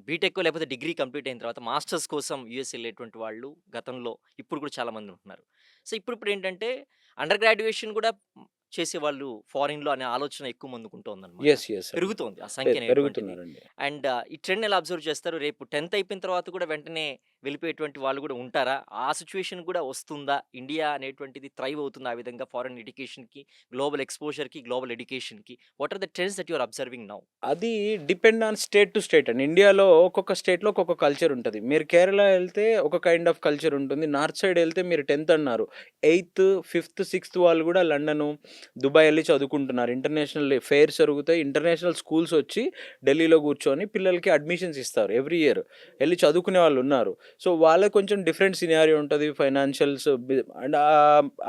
బీటెక్కో లేకపోతే degree complete అయిన తర్వాత మాస్టర్స్ కోసం యూఎస్ ఎళ్ళేటువంటి వాళ్ళు గతంలో, ఇప్పుడు కూడా చాలామంది ఉంటున్నారు. సో, ఇప్పుడిప్పుడేంటంటే అండర్ గ్రాడ్యుయేషన్ గూడా చేసేవాళ్ళు ఫారిన్‌లో అనే ఆలోచన ఎక్కువ మందికుంటోందనమాట. యెస్ అండి. పెరుగుతోంది ఆ సంఖ్య అనేటువంటిది. పెరుగుతున్నారండి. అండ్ ఈ ట్రెండ్‌ని ఎలా అబ్జర్వ్ చేస్తారు? రేపు 10థ్ అయిపోయిన తర్వాత కూడా వెంటనే వెళ్ళిపోయేటువంటి వాళ్ళు గూడా ఉంటారా? ఆ సిట్యుయేషన్ గూడా వస్తుందా? ఇండియా అనేటువంటిది థ్రైవ్ అవుతుందా ఆ విధంగా ఫారెన్ ఎడ్యుకేషన్‌కి, గ్లోబల్ ఎక్స్‌పోజర్‌కి, గ్లోబల్ ఎడ్యుకేషన్‌కి? What are the trends that you are observing now? అది depend on state to state అండి. ఇండియాలో ఒక్కొక్క స్టేట్‌లో ఒక్కొక్క కల్చర్ ఉంటది. మీరు కేరళ ఎళ్తే ఒక కైండ్ ఆఫ్ కల్చర్ ఉంటుంది. నార్త్ సైడ్ ఎళ్తే మీరు 10థ్ అన్నారు. 8థ్, 5థ్, 6థ్ వాళ్ళు గూడా లండను, దుబాయ్ ఎళ్లి చదువుకుంటున్నారు. ఇంటర్నేషనల్ ఫెయిర్స్ జరుగుతాయి. ఇంటర్నేషనల్ స్కూల్స్ వచ్చి ఢిల్లీలో కూర్చొని పిల్లలకి అడ్మిషన్స్ ఇస్తారు ఎవ్రీ ఇయర్. ఎళ్లి చదువుకునే వాళ్ళున్నారు. సో, వాళ్ళకి కొంచెం డిఫరెంట్ సినారియో ఉంటది. ఫైనాన్షియల్స్ అండ్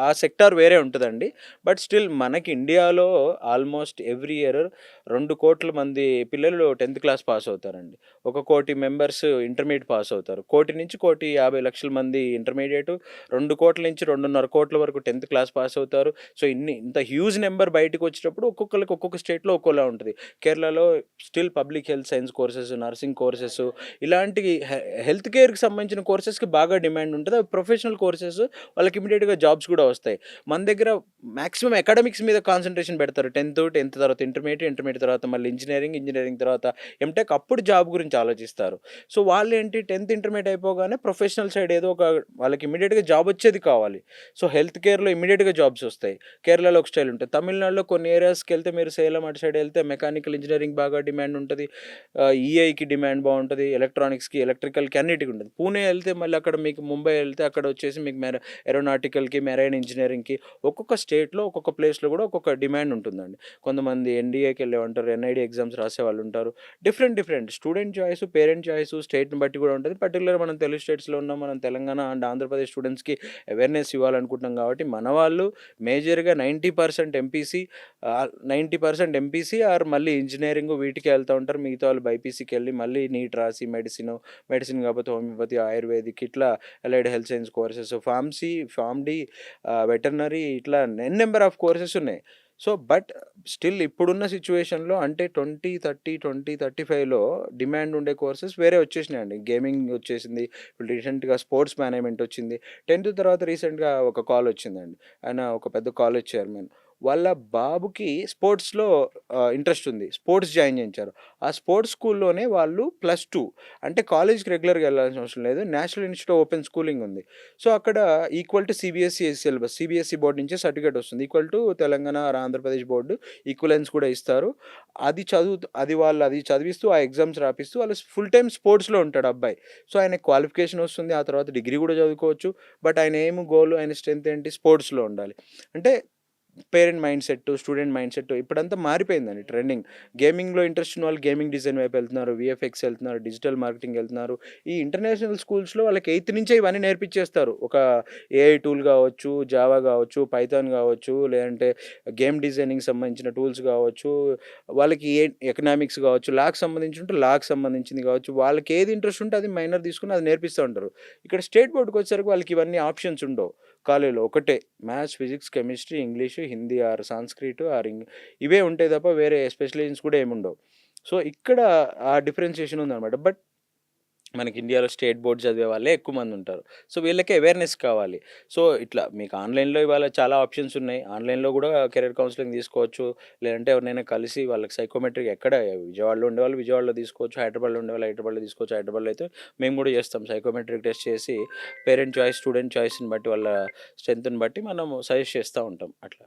ఆ సెక్టార్ వేరే ఉంటదండి. బట్ స్టిల్ మనకి ఇండియాలో ఆల్మోస్ట్ ఎవ్రీ ఇయర్ 2,00,00,000 మంది పిల్లలు 10థ్ క్లాస్ పాస్ అవుతారండి. ఒక 1,00,00,000 మెంబర్స్ ఇంటర్మీడియేట్ పాస్ అవుతారు. 1,00,00,000 నుంచి 1,50,00,000 మంది ఇంటర్మీడియేట్, 2,00,00,000 నుంచి 2,50,00,000 వరకు 10థ్ క్లాస్ పాస్ అవుతారు. సో, ఇంత హ్యూజ్ నంబర్ బయటికొచ్చేటప్పుడు ఒక్కొక్కళ్ళకి ఒక్కొక్క స్టేట్‌లో ఒక్కోలా ఉంటది. కేరళలో still public health science courses, nursing courses ఇలాంటి హెల్త్ కేర్‌కి సంబంధించిన కోర్సెస్‌కి బాగా డిమాండ్ ఉంటది. అవి ప్రొఫెషనల్ కోర్సెస్ వాళ్ళకి ఇమ్మీడియేట్‌గా జాబ్స్ కూడా వస్తాయి. మన దగ్గర మాక్సిమం అకాడమిక్స్ మీద కాన్సంట్రేషన్ పెడతారు. 10థ్ తర్వాత ఇంటర్మీడియేట్ తర్వాత మళ్ళీ ఇంజినీరింగ్ తర్వాత ఎంటెక్ అప్పుడు జాబ్ గురించి ఆలోచిస్తారు. సో, వాళ్ళేంటి 10థ్ ఇంటర్మీడియేట్ అయిపోగానే ప్రొఫెషనల్ సైడ్ ఏదో ఒక వాళ్ళకి ఇమ్మీడియేట్‌గా జాబ్ వచ్చేది కావాలి. సో, హెల్త్ కేర్‌లో ఇమ్మీడియేట్‌గా జాబ్స్ వస్తాయి. కేరళలో ఒక స్టైల్ ఉంటది. తమిళనాడులో కొన్ని ఏరియాస్‌కెళ్తే మీరు సేలం అటు సైడ్ ఎళ్తే మెకానికల్ ఇంజినీరింగ్ బాగా డిమాండ్ ఉంటది. ఈఐకి డిమాండ్ బావుంటది. ఎలక్ట్రానిక్స్‌కి, ఎలక్ట్రికల్‌కి అన్నిటికి ఉంటది. పూణే ఎళ్తే మళ్ళీ అక్కడ మీకు ముంబై ఎళ్తే అక్కడ వచ్చేసి మీకు ఏరోనాటికల్‌కి, మెరైన్ ఇంజినీరింగ్‌కి ఒక్కొక్క స్టేట్‌లో ఒక్కొక్క ప్లేస్‌లో గూడా ఒక్కొక్క డిమాండ్ ఉంటుందండి. కొంతమంది ఎన్‌డీఏకెళ్ళేవాళ్ళుంటారు. ఎన్‌ఐడీ ఎగ్జామ్స్ రాసేవాళ్ళుంటారు. Different student choice, parent choice స్టేట్‌ని బట్టి గూడా ఉంటది. పర్టిక్యులర్‌గా మనం తెలుగు స్టేట్స్‌లో ఉన్నాం. మనం తెలంగాణ అండ్ ఆంధ్రప్రదేశ్ స్టూడెంట్స్‌కి అవేర్‌నెస్ ఇవ్వాలనుకుంటున్నాం గాబట్టి, మన వాళ్ళు మేజర్‌గా 90% ఎంపీసీ 90% ఎంపీసీ ఆర్ మళ్ళీ ఇంజినీరింగ్ వీటికే ఎళ్తా ఉంటారు. మిగతా వాళ్ళు బైపీసీకెళ్ళి మళ్ళీ నీట్ రాసి మెడిసిన్ కాకపోతే హోమియోపతి, ఆయుర్వేదిక్ ఇట్లా allied health science courses, pharmacy, form-D, veterinary ఇట్లా నెంబర్ ఆఫ్ కోర్సెస్ ఉన్నాయి. సో, బట్ స్టిల్ ఇప్పుడున్న సిట్యుయేషన్‌లో అంటే 2035లో డిమాండ్ ఉండే కోర్సెస్ వేరే వచ్చేసినాయండి. గేమింగ్ వచ్చేసింది. ఇప్పుడు రీసెంట్‌గా స్పోర్ట్స్ మేనేజ్‌మెంట్ వచ్చింది. 10థ్ తర్వాత రీసెంట్‌గా ఒక కాల్ వచ్చిందండి. ఆయన ఒక పెద్ద కాలేజ్ చైర్మన్. వాళ్ళ బాబుకి స్పోర్ట్స్‌లో ఇంట్రెస్ట్ ఉంది. స్పోర్ట్స్ జాయిన్ చేయించారు. ఆ స్పోర్ట్స్ స్కూల్‌లోనే వాళ్ళు +2 అంటే కాలేజ్‌కి రెగ్యులర్‌గా ఎళ్ళాల్సిన అవసరం లేదు. National institute of open schooling ఉంది. సో, అక్కడ equal to CBSE syllabus. CBSE board నుంచే సర్టిఫికేట్ వస్తుంది. Equal to Telangana or Andhra Pradesh board equivalence కూడా ఇస్తారు. అది చదివిస్తూ ఆ ఎగ్జామ్స్ రాపిస్తూ వాళ్ళు ఫుల్ టైమ్ స్పోర్ట్స్‌లో ఉంటాడు అబ్బాయి. సో, ఆయనకి క్వాలిఫికేషన్ వస్తుంది. ఆ తర్వాత డిగ్రీ కూడా చదువుకోవచ్చు. బట్ ఆయన గోల్ ఆయన స్ట్రెంత్ ఏంటి? స్పోర్ట్స్‌లో ఉండాలి. అంటే పేరెంట్ మైండ్‌సెట్, స్టూడెంట్ మైండ్‌సెట్ ఇప్పుడంతా మారిపోయిందండి ట్రెండింగ్. గేమింగ్‌లో ఇంట్రెస్ట్ ఉన్న వాళ్ళు గేమింగ్ డిజైన్ వైపు ఎళ్తున్నారు. వీఎఫ్ఎక్స్ ఎళ్తున్నారు. డిజిటల్ మార్కెటింగ్ ఎళ్తున్నారు. ఈ ఇంటర్నేషనల్ స్కూల్స్‌లో వాళ్ళకి 8థ్ నుంచే ఇవన్నీ నేర్పించేస్తారు. ఒక ఏఐ టూల్ గావచ్చు, జావా గావచ్చు, పైథాన్ గావచ్చు, లేదంటే గేమ్ డిజైనింగ్‌కి సంబంధించిన టూల్స్ గావచ్చు, వాళ్ళకి ఎకనామిక్స్ గావచ్చు, లాకి సంబంధించి ఉంటే లాకి సంబంధించింది గావచ్చు, వాళ్ళకి ఏది ఇంట్రెస్ట్ ఉంటే అది మైనర్ తీసుకొని అది నేర్పిస్తా ఉంటారు. ఇక్కడ స్టేట్ బోర్డ్‌కొచ్చేసరికి వాళ్ళకి ఇవన్నీ ఆప్షన్స్ ఉండవు. కాలేజ్‌లో ఒకటే maths, physics, chemistry, English, Hindi or Sanskrit or ఇవే ఉంటాయి తప్ప వేరే స్పెషలైజేషన్స్ కూడా ఏముండవు. సో, ఇక్కడ ఆ డిఫరెన్షియేషన్ ఉందనమాట. బట్ మనకి ఇండియాలో స్టేట్ బోర్డ్ చదివే వాళ్ళే ఎక్కువ మందుంటారు. సో, వీళ్ళకి అవేర్‌నెస్ కావాలి. సో, ఇట్లా మీకు ఆన్‌లైన్‌లో ఇవాళ చాలా ఆప్షన్స్ ఉన్నాయి. ఆన్‌లైన్‌లో గూడా కెరియర్ కౌన్సెలింగ్ తీసుకోవచ్చు. లేదంటే ఎవరినైనా కలిసి వాళ్ళకి సైకోమెట్రిక్ ఎక్కడ విజయవాడలో ఉండేవాళ్ళు విజయవాడలో తీసుకోవచ్చు. హైదరాబాద్‌లో ఉండేవాళ్ళు హైదరాబాద్‌లో తీసుకోవచ్చు. హైదరాబాద్‌లో అయితే మేము గూడా చేస్తాం. సైకోమెట్రిక్ టెస్ట్ చేసి పేరెంట్ చాయిస్, స్టూడెంట్ చాయిస్‌ని బట్టి వాళ్ళ స్ట్రెంగ్త్‌ని బట్టి మనము సజెస్ట్ చేస్తా ఉంటాం అట్లా.